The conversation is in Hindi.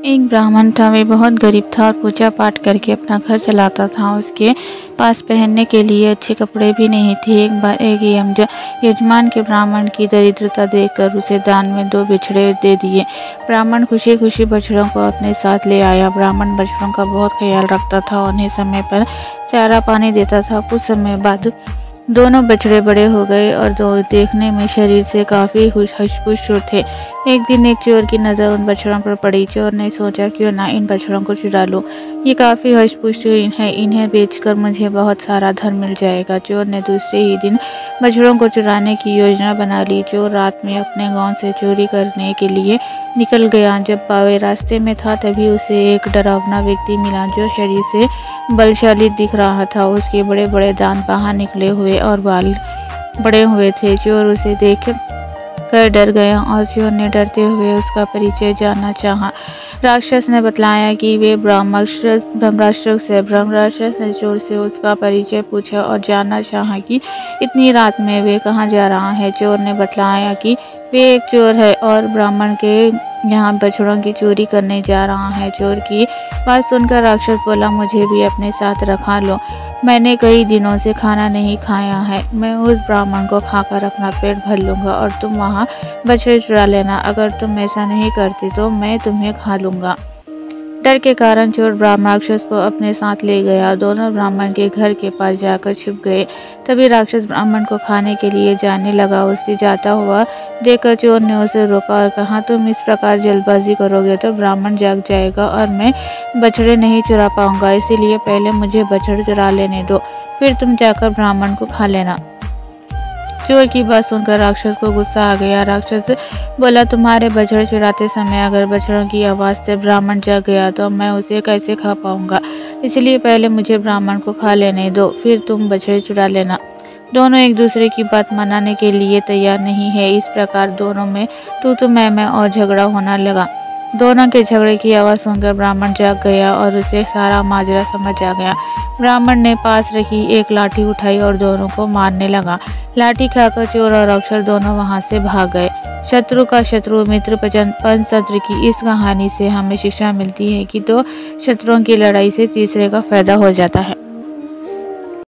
एक ब्राह्मण था। वे बहुत गरीब था और पूजा पाठ करके अपना घर चलाता था। उसके पास पहनने के लिए अच्छे कपड़े भी नहीं थे। एक बार एक यजमान के ब्राह्मण की दरिद्रता देखकर उसे दान में 2 बछड़े दे दिए। ब्राह्मण खुशी खुशी बछड़ों को अपने साथ ले आया। ब्राह्मण बछड़ों का बहुत ख्याल रखता था, उन्हें समय पर चारा पानी देता था। कुछ समय बाद दोनों बछड़े बड़े हो गए और देखने में शरीर से काफी हष्ट-पुष्ट थे। एक दिन एक चोर की नज़र उन बछड़ों पर पड़ी। चोर ने सोचा, क्यों ना इन बछड़ों को चुरा लूं। ये काफी हष्ट-पुष्ट है, इन्हें बेचकर मुझे बहुत सारा धन मिल जाएगा। चोर ने दूसरे ही दिन बछड़ों को चुराने की योजना बना ली। चोर रात में अपने गांव से चोरी करने के लिए निकल गया। जब वह रास्ते में था तभी उसे एक डरावना व्यक्ति मिला जो शरीर से बलशाली दिख रहा था। उसके बड़े बड़े दांत बाहर निकले हुए और बाल बड़े हुए थे। चोर उसे देख कर डर गया और चोर ने डरते हुए उसका परिचय जानना चाहा। राक्षस ने बतलाया कि वे ब्रह्मराक्षस है। ब्रह्मराक्षस ने चोर से उसका परिचय पूछा और जानना चाहा कि इतनी रात में वे कहाँ जा रहा है। चोर ने बतलाया कि वे एक चोर है और ब्राह्मण के यहाँ बछड़ों की चोरी करने जा रहा है। चोर की बात सुनकर राक्षस बोला, मुझे भी अपने साथ रखा लो, मैंने कई दिनों से खाना नहीं खाया है। मैं उस ब्राह्मण को खाकर अपना पेट भर लूँगा और तुम वहाँ बछड़े चुरा लेना। अगर तुम ऐसा नहीं करते तो मैं तुम्हें खा लूँगा। डर के कारण चोर ब्रह्मराक्षस को अपने साथ ले गया। दोनों ब्राह्मण के घर के पास जाकर छुप गए। तभी राक्षस ब्राह्मण को खाने के लिए जाने लगा। उसे जाता हुआ देखकर चोर ने उसे रोका और कहा, तुम इस प्रकार जल्दबाजी करोगे तो ब्राह्मण जाग जाएगा और मैं बछड़े नहीं चुरा पाऊंगा। इसीलिए पहले मुझे बछड़े चुरा लेने दो, फिर तुम जाकर ब्राह्मण को खा लेना। चोर की बात सुनकर राक्षस को गुस्सा आ गया। राक्षस बोला, तुम्हारे बछड़े चुराते समय अगर बछड़ों की आवाज़ से ब्राह्मण जग गया तो मैं उसे कैसे खा पाऊंगा। इसलिए पहले मुझे ब्राह्मण को खा लेने दो, फिर तुम बछड़े चुरा लेना। दोनों एक दूसरे की बात मनाने के लिए तैयार नहीं है। इस प्रकार दोनों में तू मैं और झगड़ा होने लगा। दोनों के झगड़े की आवाज़ सुनकर ब्राह्मण जाग गया और उसे सारा माजरा समझ आ गया। ब्राह्मण ने पास रखी एक लाठी उठाई और दोनों को मारने लगा। लाठी खाकर चोर और राक्षस दोनों वहां से भाग गए। शत्रु का शत्रु मित्र पंचतंत्र की इस कहानी से हमें शिक्षा मिलती है कि 2 शत्रुओं की लड़ाई से तीसरे का फायदा हो जाता है।